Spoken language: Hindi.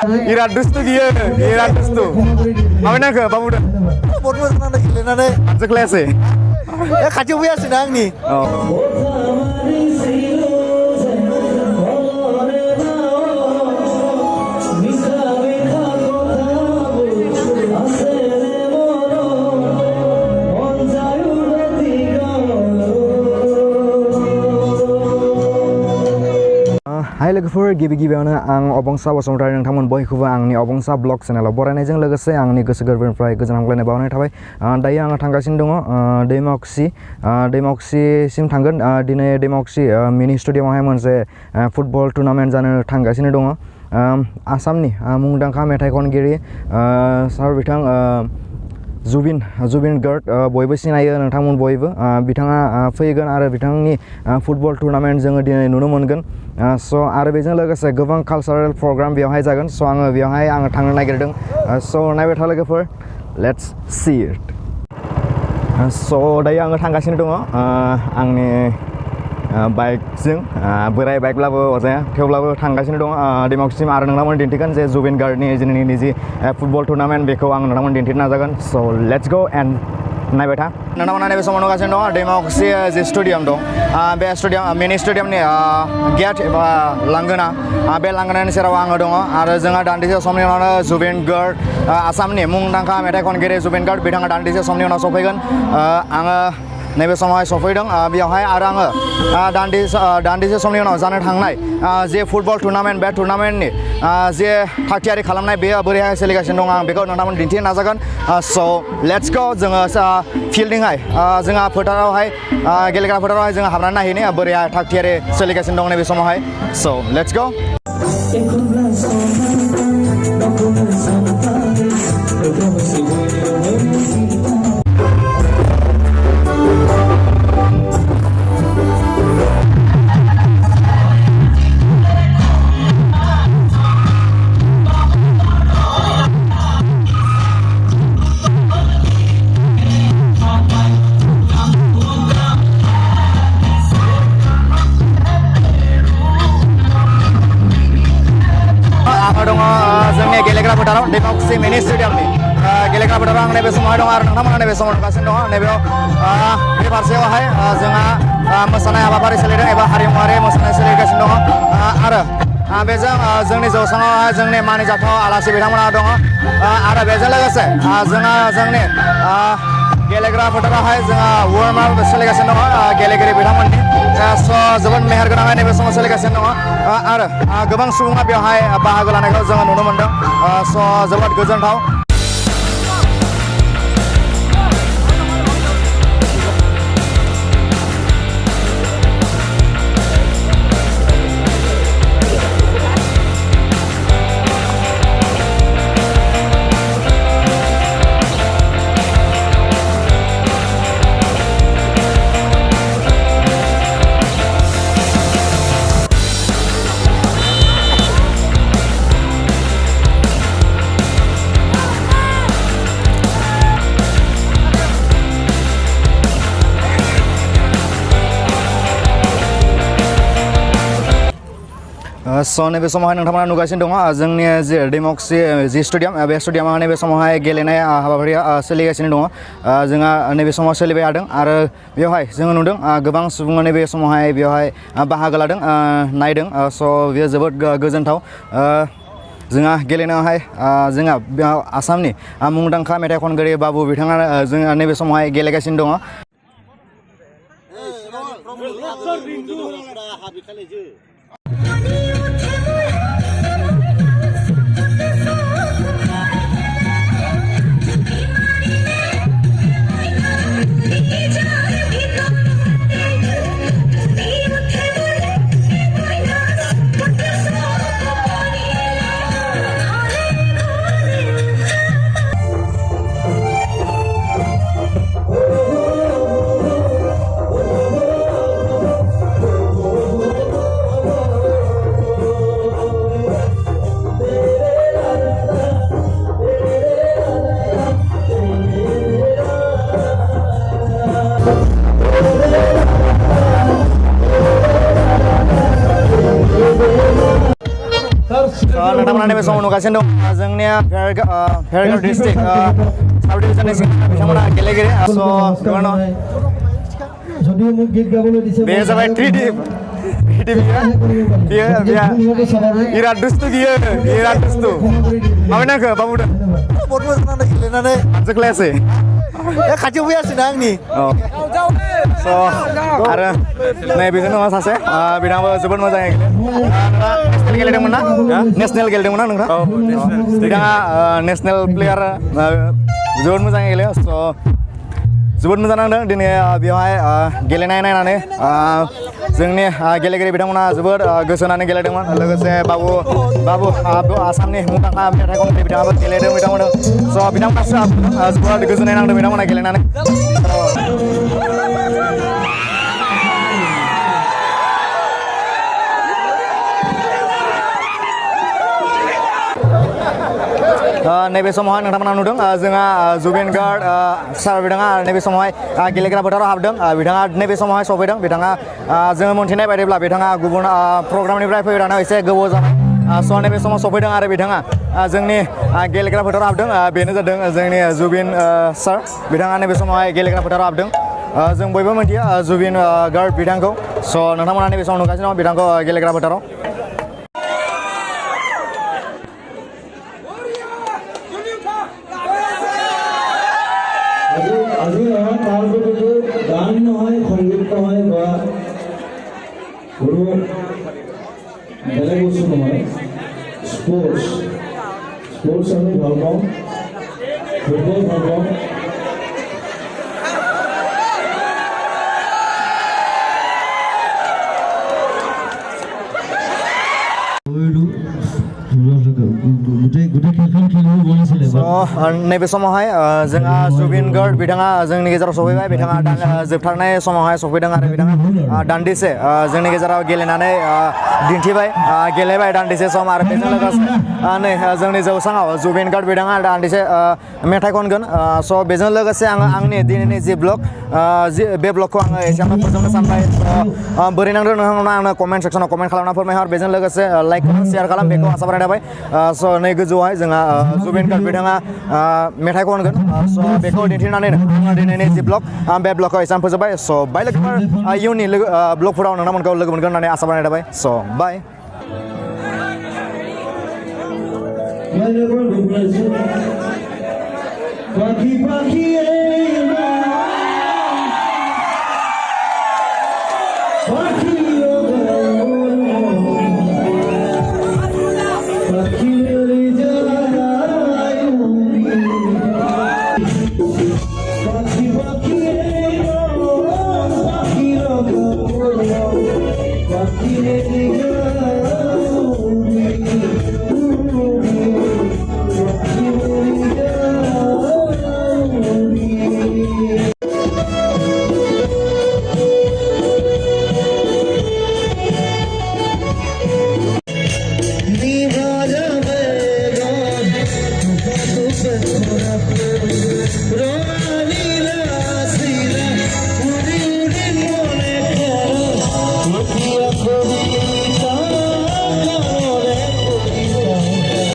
Irat dustu dia, irat dustu. Apa nak ke, babu dah? Buat buat mana lagi lena deh. Sekelas eh. Ya kacau biasa sedang ni. Hai लोगोफोर गिबियावनो आं अबंसा बसुमतारी नोंथांमोन बयखौबो आंनि अबंसा ब्लग चेनेलाव बरायनायजों लोगोसे आंनि गोसो गोरबोनिफ्राय गोजोन हामग्लायनाय बावहरनाय थाबाय। दायो आङो थांगासिनो दङ दैमाकुसिसिम थांगोन। दिनै दैमाकुसि मिनि स्टेडियामावहाय मोनसे फुटबल टुर्नामेन्ट जानो थांगासिनो दङ। आसामनि मुंदांखा मेथाइ खनगिरि सार बिथां जुबिन गार्ग बयबो सिनायो नोंथांमोन बयबो बिथाङा फैगोन आरो बिथांनि फुटबल टुर्नामेन्ट जोङो दिनै नुनो मोनगोन। स' आरो बेजों लोगोसे गोबां कालचारेल प्रग्राम बेवहाय जागोन। स' आङो बेवहाय थांनो नागिरदों। स' नायबाय था लोगोफोर, लेट्स सी इट। स' दायो आङो थांगासिनो दङ आंनि बाइकजों, बोराय बाइकब्लाबो अरजाया थेवब्लाबो थांगासिनो दङ दैमाकुसिम आरो नोंथांमोन दिन्थिगोन जे जुबिन गार्गनि जोंनि जि फुटबल टुर्नामेन्ट बेखौ आं नोंथांमोन दिन्थिनो नाजागोन। स' लेट्स गो एन्ड नायबाय था। नोंथांमोना नैबे समाव नुगासिनो दङ दैमाकुसि जि स्टेडियाम दं, बे मिनि स्टेडियामनि गेट एबा लांगोना, बे लांगोनानि सेराव आङो दङ आरो जोंहा दान्दिसे समनि उनावनो जुबिन गार्ग, आसामनि मुंदांखा मेथाइ खनगिरि जुबिन गार्ग बिथाङा दान्दिसे समनि उनाव सफैगोन। आङो नैबे समावहाय सफैदों बेवहाय आरो आङो दान्दिसे समनि उनाव जानो थांनाय जे फुटबल टुर्नामेन्ट, बे टुर्नामेन्टनि जे थागथियारि खालामनाय बेयो बोरैहाय सोलिगासिनो दं आं बेखौ नोंथांमोन दिन्थिनो नाजागोन। स' लेट्स गो। जोङो फिल्डिंहाय जोंहा फोथारावहाय गेलेग्रा फोथारावहाय जोङो हाबनानै नायहैनो बोरैहाय थागथियारि सोलिगासिनो दं नैबे समावहाय। स' लेट्स गो। जोंनि गेलेग्रा फोथाराव दैमाकुसि मिनि स्टेडियामनि गेलेग्रा फोथाराव आं नैबे समावहाय दङ आरो नोंथांमोना नैबे समाव नुगासिनो दङ। नैबेयाव बे फारसेयावहाय जोंहा मोसानाय हाबाफारि सोलिदों एबा हारिमुवारि मोसानाय सोलिगासिनो दङ आरो बेजों जोंनि जौसाङावहाय जोंनि मानिजाथाव आलासि बिथांमोना दङ आरो बेजों लोगोसे जोंहा जोंनि गेलेग्रा फोथारावहाय जोंहा वार्म आप सोलिगासिनो दङ गेलेगिरि बिथांमोननि। स' जोबोद मेहेर गोनाङै नैबे समाव सोलिगासिनो दङ आरो गोबां सुबुङा बेवहाय बाहागो लानायखौ जोङो नुनो मोनदों। स' जोबोद गोजोनथाव। स' नैबे समावहाय नोंथांमोना नुगासिनो दङ जोंनि जे दैमाकुसि जि स्टेडियाम, बे स्टेडियामाव नैबे समावहाय गेलेनाय हाबाफारिया सोलिगासिनो दङ। जोंहा नैबे समाव सोलिबाय थादों आरो बेवहाय जोङो नुदों गोबां सुबुङा नैबे समावहाय बेवहाय बाहागो लादों, नायदों। स' बेयो जोबोद गोजोनथाव। जोंहा गेलेनायावहाय जोंहा आसामनि मुंदांखा मेथाइ खनगिरि बाबु बिथाङा जोंहा नैबे समावहाय गेलेगासिनो दङ। नोंथांमोना नैबे समाव नुगासिनो दं जोंनिया भेरगाव डिस्ट्रिक्ट साब डिभिजननि सिङाव बिथांमोना गेलेगिरि स' बेयावनो बे जाबाय त्रिदिप बियो बिराद दुस्थु बिराद दुस्थु माबे नांखो बाबुदों बहुत मोजां नांदों गेलेनानै जोख्लायासै खाथियाव फैयासैना आंनि स' आरो नै बेजों दङ सासे बिथाङाबो जोबोद मोजाङै नेसनेल गेलेदोंमोन ना नेसनेल गेलेदोंमोन ना नोंथां बिथाङा नेसनेल प्लेयार जोबोद मोजाङै गेलेयो स' जोबोद मोजां नांदों दिनै बेवहाय गेलेनाय नायनानै जोंनि गेलेगिरि बिथांमोना जोबोद गोसो होनानै गेलेदोंमोन लोगोसे बाबु आसामनि मुंदांखा मेथाइ खनगिरि बिथाङाबो गेलेदों बिथांमोनजों स' बिथांमोनासो जोबोद गोजोननाय नांदों बिथांमोना गेलेनानै नैबे समावहाय नोंथांमोना नुदों जोंहा जुबिन गार्ड सार बिथाङा नैबे समावहाय गेलेग्रा फोथाराव हाबदों बिथाङा नैबे समावहाय सफैदों बिथाङा जोङो मोनथिनाय बायदिब्ला बिथाङा गुबुन प्रग्रामनिफ्राय फैनानै एसे गोबाव जाबाय स' नैबे समाव सफैदों आरो बिथाङा जोंनि गेलेग्रा फोथाराव हाबदों बेनो जादों जोंनि जुबिन सार बिथाङा नैबे समावहाय गेलेग्रा फोथाराव हाबदों जों बयबो मिथियो जुबिन गार्ड बिथांखौ स' नोंथांमोना नैबे समाव नुगासिनो दं बिथांखौ गेलेग्रा फोथाराव আজি নহয় তাৰ প্ৰতিটো গান নহয় সংগীত নহয় বা কোনো বেলেগ বস্তু নহয় স্পৰ্টছ আমি ভাল পাওঁ ফুটবল ভাল পাওঁ नैबे समावहाय जोंहा जुबिन गार्ड बिथाङा जोंनि गेजेराव सफैबाय बिथाङा जोबथारनाय समावहाय सफैदों आरो बिथाङा दान्दिसे जोंनि गेजेराव गेलेनानै दिन्थिबाय गेलेबाय दान्दिसे सम आरो बेजों लोगोसे नै जोंनि जौसाङाव जुबिन गार्ड बिथाङा दान्दिसे मेथाइ खनगोन स' बेजों लोगोसे आङो आंनि दिनैनि जि ब्लग बे ब्लगखौ आङो एसेयावनो फोजोबनो सानबाय बोरै नांदों नोंथांमोना आंनो कमेन्ट सेक्सनाव कमेन्ट खालामना फोरमायहर बेजों लोगोसे लाइक शेयार खालाम बेखौ आसा बानायनाय थाबाय स' नै गोजौआवहाय जोंहा जुबिन गार्ड बिथाङा मेथाइ खनगोन स' बेखौ दिन्थिनानैनो आङो दिनैनि जि ब्लग बे ब्लगखौ एसेबां फोजोबबाय स' बाय लोगोफोर इयुननि ब्लगफोराव नोंथांमोनखौ लोगो मोनगोन होननानै आसा बानायनाय थाबाय स' बाय Run